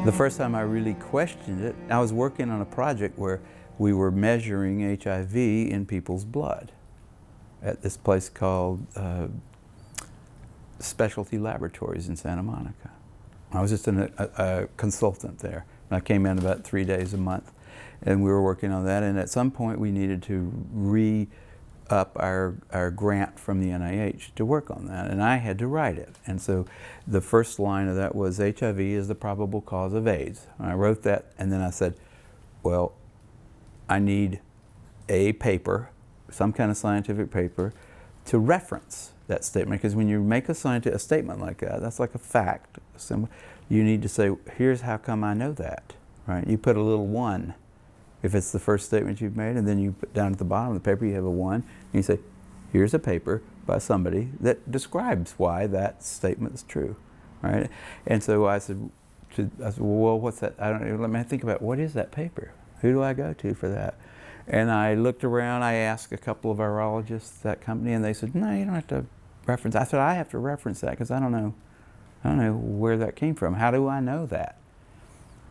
The first time I really questioned it, I was working on a project where we were measuring HIV in people's blood at this place called Specialty Laboratories in Santa Monica. I was just a consultant there. And I came in about 3 days a month, and we were working on that. And at some point, we needed to re-up our grant from the NIH to work on that, and I had to write it. And so the first line of that was, HIV is the probable cause of AIDS. And I wrote that, and then I said, well, I need a paper, some kind of scientific paper, to reference that statement, because when you make a statement like that, that's like a fact. You need to say, here's how come I know that, right? You put a little 1 if it's the first statement you've made, and then you put down at the bottom of the paper you have a 1, and you say, here's a paper by somebody that describes why that statement is true, right? And so I said, well, what's that? I don't know, let me think about, what is that paper? Who do I go to for that? And I looked around, I asked a couple of virologists at that company, and they said, no, you don't have to reference. I said, I have to reference that because I don't know where that came from. How do I know that?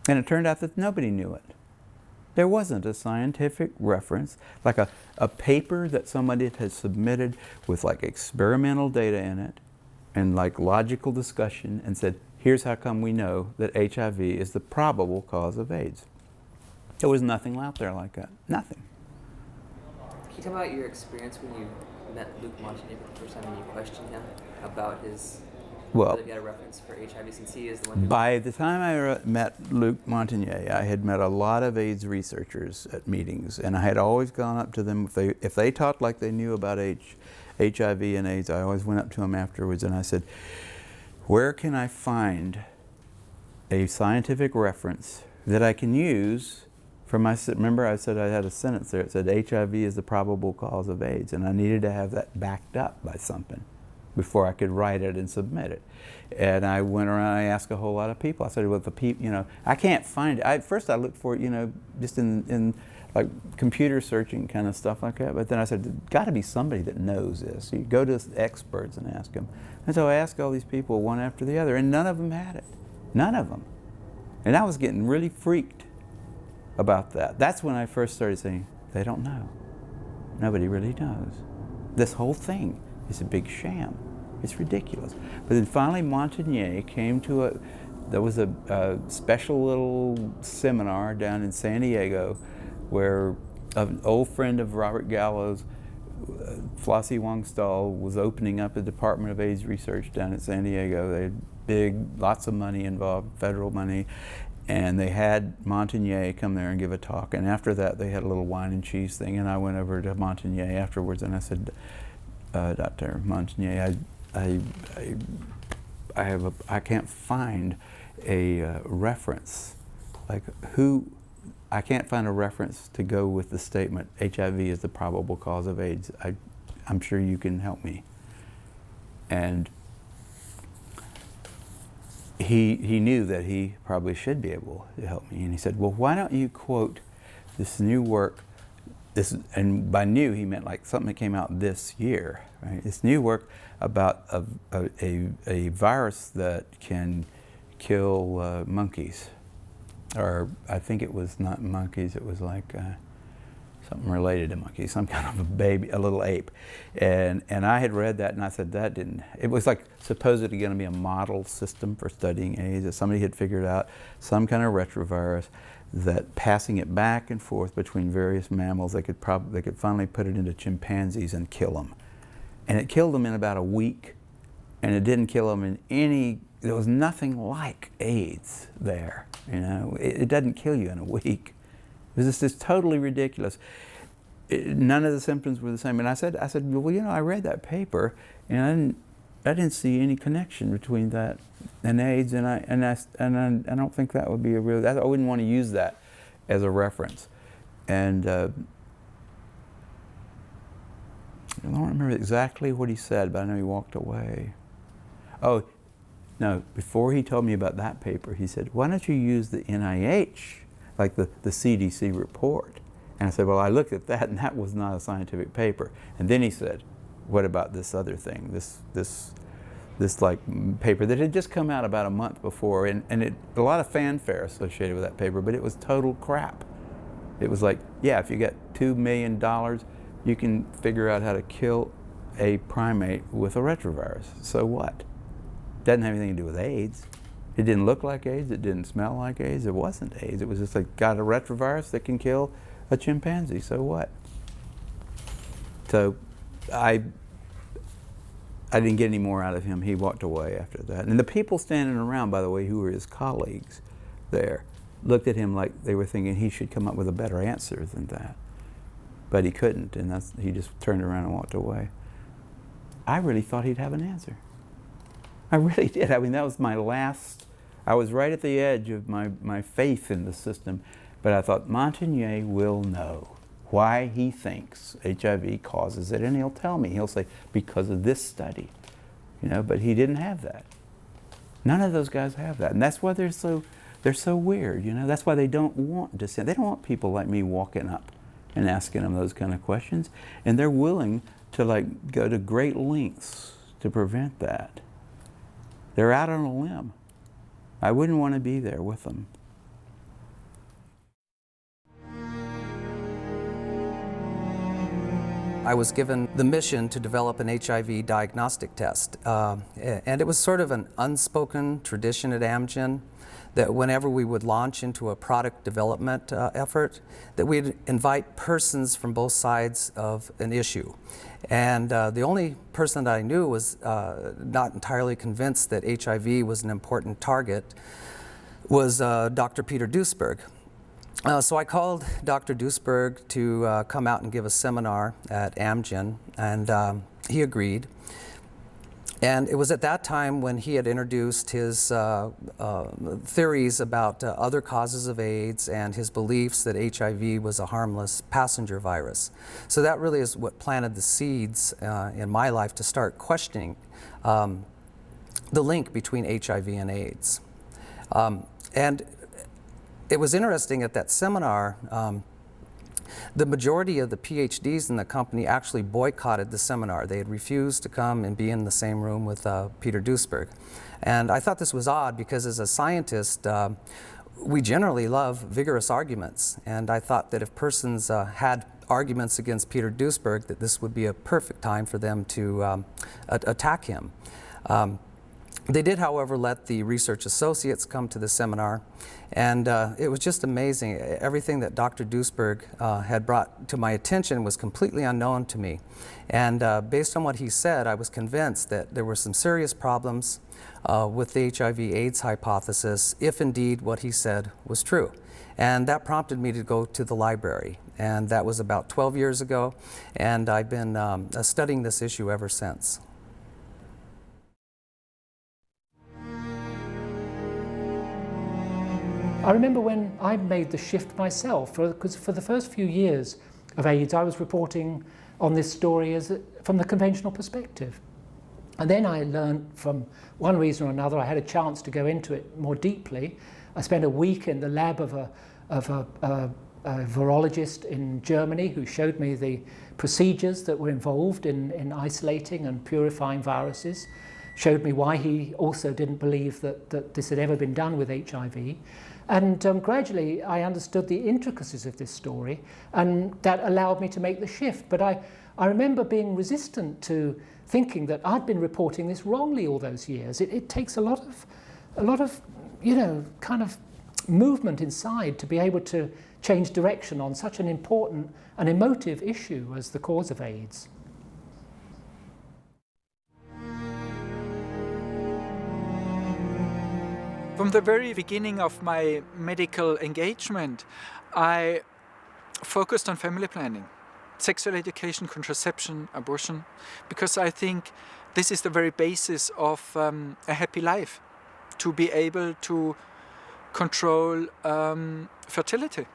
And it turned out that nobody knew it. There wasn't a scientific reference, like a paper that somebody had submitted with like experimental data in it and like logical discussion and said, here's how come we know that HIV is the probable cause of AIDS. There was nothing out there like that. Nothing. Can you tell me about your experience when you met Luc Montagnier for the first time and you questioned him about his, whether he had a reference for HIV, since he is the one who... By the time I met Luc Montagnier, I had met a lot of AIDS researchers at meetings, and I had always gone up to them, if they talked like they knew about HIV and AIDS, I always went up to them afterwards and I said, where can I find a scientific reference that I can use for my, remember I said I had a sentence there, it said HIV is the probable cause of AIDS, and I needed to have that backed up by something before I could write it and submit it. And I went around, I asked a whole lot of people. I said, well, the people, I can't find it. First I looked for it, just in like computer searching kind of stuff like that. But then I said, there's got to be somebody that knows this. You go to experts and ask them. And so I asked all these people one after the other, and none of them had it. None of them. And I was getting really freaked about that. That's when I first started saying, they don't know. Nobody really knows. This whole thing is a big sham. It's ridiculous. But then finally Montagnier came to there was a special little seminar down in San Diego where an old friend of Robert Gallo's, Flossie Wong-Stahl, was opening up a Department of AIDS Research down in San Diego. They had lots of money involved, federal money. And they had Montagnier come there and give a talk. And after that, they had a little wine and cheese thing. And I went over to Montagnier afterwards and I said, Dr. Montagnier, I can't find a reference. I can't find a reference to go with the statement, HIV is the probable cause of AIDS. I'm sure you can help me. And he knew that he probably should be able to help me. And he said, well, why don't you quote this new work, and by new he meant like something that came out this year, right? This new work about a virus that can kill monkeys. Or I think it was not monkeys, it was like something related to monkeys, some kind of a baby, a little ape. And I had read that and I said, it was like supposedly going to be a model system for studying AIDS, that somebody had figured out some kind of retrovirus that passing it back and forth between various mammals, they could finally put it into chimpanzees and kill them. And it killed them in about a week, and it didn't kill them in there was nothing like AIDS there, It doesn't kill you in a week. It was just totally ridiculous. None of the symptoms were the same. And I said, well, I read that paper, and I didn't see any connection between that and AIDS, and I don't think that would be I wouldn't want to use that as a reference. And I don't remember exactly what he said, but I know he walked away. Oh, no, before he told me about that paper, he said, why don't you use the NIH, like the CDC report? And I said, well, I looked at that, and that was not a scientific paper. And then he said, what about this other thing, this this like paper that had just come out about a month before, and a lot of fanfare associated with that paper, but it was total crap. It was like, yeah, if you got $2 million, you can figure out how to kill a primate with a retrovirus. So what? Doesn't have anything to do with AIDS. It didn't look like AIDS, it didn't smell like AIDS, it wasn't AIDS. It was just like, got a retrovirus that can kill a chimpanzee, so what? So I didn't get any more out of him. He walked away after that. And the people standing around, by the way, who were his colleagues there, looked at him like they were thinking he should come up with a better answer than that. But he couldn't, and he just turned around and walked away. I really thought he'd have an answer. I really did. I mean, that was my last, I was right at the edge of my faith in the system, but I thought Montagnier will know why he thinks HIV causes it, and he'll tell me. He'll say, because of this study, you know, but he didn't have that. None of those guys have that, and that's why they're so weird, you know. That's why they don't want dissent. They don't want people like me walking up and asking them those kind of questions, and they're willing to like go to great lengths to prevent that. They're out on a limb. I wouldn't want to be there with them. I was given the mission to develop an HIV diagnostic test. And it was sort of an unspoken tradition at Amgen that whenever we would launch into a product development effort, that we'd invite persons from both sides of an issue. And the only person that I knew was not entirely convinced that HIV was an important target was Dr. Peter Duesberg. So I called Dr. Duesberg to come out and give a seminar at Amgen, and he agreed. And it was at that time when he had introduced his theories about other causes of AIDS and his beliefs that HIV was a harmless passenger virus. So that really is what planted the seeds in my life to start questioning the link between HIV and AIDS. And it was interesting at that seminar, the majority of the PhDs in the company actually boycotted the seminar. They had refused to come and be in the same room with Peter Duesberg. And I thought this was odd because as a scientist, we generally love vigorous arguments. And I thought that if persons had arguments against Peter Duesberg, that this would be a perfect time for them to attack him. They did, however, let the research associates come to the seminar, and it was just amazing. Everything that Dr. Duesberg had brought to my attention was completely unknown to me. And based on what he said, I was convinced that there were some serious problems with the HIV/AIDS hypothesis, if indeed what he said was true. And that prompted me to go to the library. And that was about 12 years ago, and I've been studying this issue ever since. I remember when I made the shift myself, because for the first few years of AIDS, I was reporting on this story from the conventional perspective. And then I learned, from one reason or another, I had a chance to go into it more deeply. I spent a week in the lab of a virologist in Germany who showed me the procedures that were involved in isolating and purifying viruses, showed me why he also didn't believe that this had ever been done with HIV. And gradually I understood the intricacies of this story, and that allowed me to make the shift. But I remember being resistant to thinking that I'd been reporting this wrongly all those years. It takes a lot of, you know, kind of movement inside to be able to change direction on such an important and emotive issue as the cause of AIDS. From the very beginning of my medical engagement, I focused on family planning, sexual education, contraception, abortion, because I think this is the very basis of a happy life, to be able to control fertility.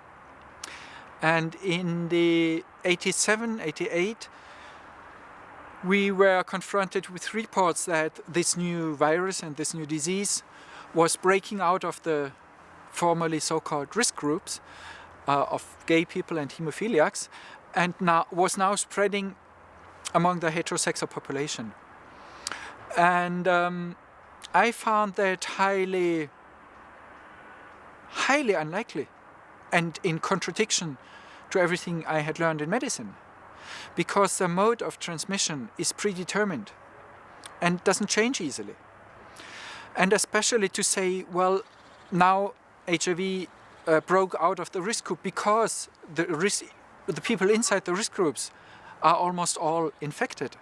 And in the 87, 88, we were confronted with reports that this new virus and this new disease was breaking out of the formerly so-called risk groups of gay people and hemophiliacs, and was now spreading among the heterosexual population. And I found that highly unlikely and in contradiction to everything I had learned in medicine, because the mode of transmission is predetermined and doesn't change easily. And especially to say, well, now HIV broke out of the risk group because the people inside the risk groups are almost all infected,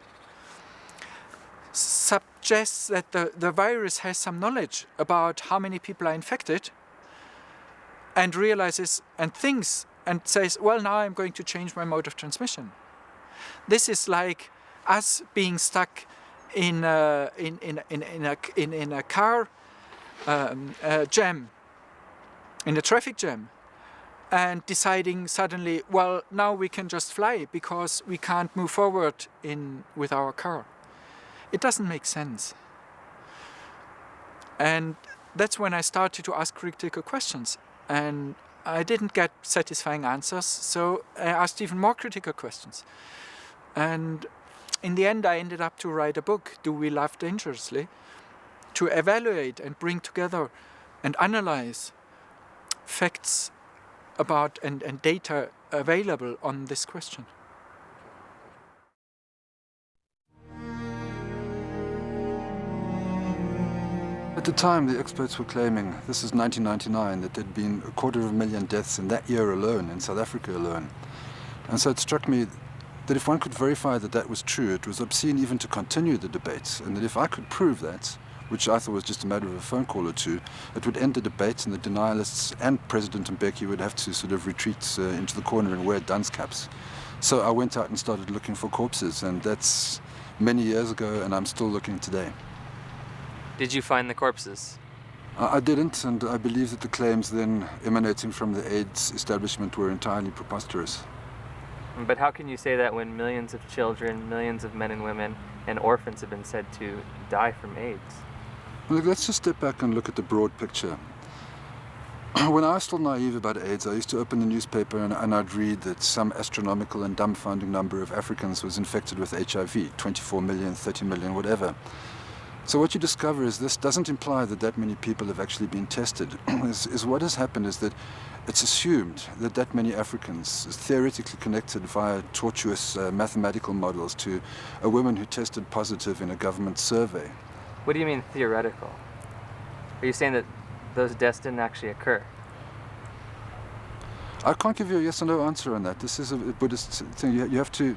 suggests that the virus has some knowledge about how many people are infected and realizes and thinks and says, well, now I'm going to change my mode of transmission. This is like us being stuck in a car jam, in a traffic jam, and deciding suddenly, well, now we can just fly because we can't move forward with our car. It doesn't make sense. And that's when I started to ask critical questions. And I didn't get satisfying answers, so I asked even more critical questions. And in the end, I ended up to write a book, Do We Love Dangerously?, to evaluate and bring together and analyze facts about and data available on this question. At the time, the experts were claiming, this is 1999, that there had been 250,000 deaths in that year alone, in South Africa alone. And so it struck me that if one could verify that that was true, it was obscene even to continue the debate, and that if I could prove that, which I thought was just a matter of a phone call or two, it would end the debate, and the denialists and President Mbeki would have to sort of retreat into the corner and wear dunce caps. So I went out and started looking for corpses, and that's many years ago, and I'm still looking today. Did you find the corpses? I didn't, and I believe that the claims then emanating from the AIDS establishment were entirely preposterous. But how can you say that when millions of children, millions of men and women, and orphans have been said to die from AIDS? Well, let's just step back and look at the broad picture. When I was still naive about AIDS, I used to open the newspaper and I'd read that some astronomical and dumbfounding number of Africans was infected with HIV, 24 million, 30 million, whatever. So what you discover is this doesn't imply that that many people have actually been tested. What has happened is that it's assumed that that many Africans is theoretically connected via tortuous mathematical models to a woman who tested positive in a government survey. What do you mean theoretical? Are you saying that those deaths didn't actually occur? I can't give you a yes or no answer on that. This is a Buddhist thing. You have to...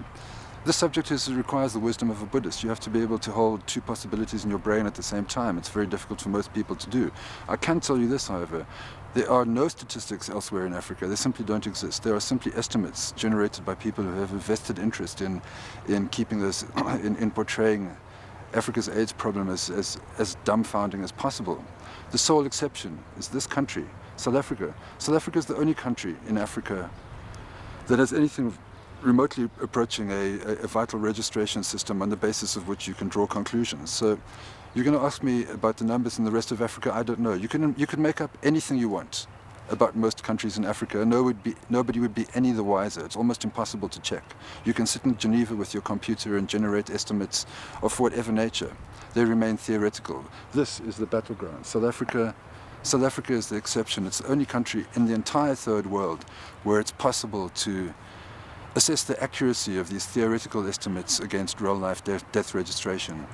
This subject requires the wisdom of a Buddhist. You have to be able to hold two possibilities in your brain at the same time. It's very difficult for most people to do. I can tell you this, however. There are no statistics elsewhere in Africa. They simply don't exist. There are simply estimates generated by people who have a vested interest in keeping this, in portraying Africa's AIDS problem as dumbfounding as possible. The sole exception is this country, South Africa. South Africa is the only country in Africa that has anything remotely approaching a vital registration system on the basis of which you can draw conclusions. So you're going to ask me about the numbers in the rest of Africa. I don't know. You can make up anything you want about most countries in Africa. Nobody would be any the wiser. It's almost impossible to check. You can sit in Geneva with your computer and generate estimates of whatever nature. They remain theoretical. This is the battleground. South Africa is the exception. It's the only country in the entire third world where it's possible to assess the accuracy of these theoretical estimates against real-life death registration.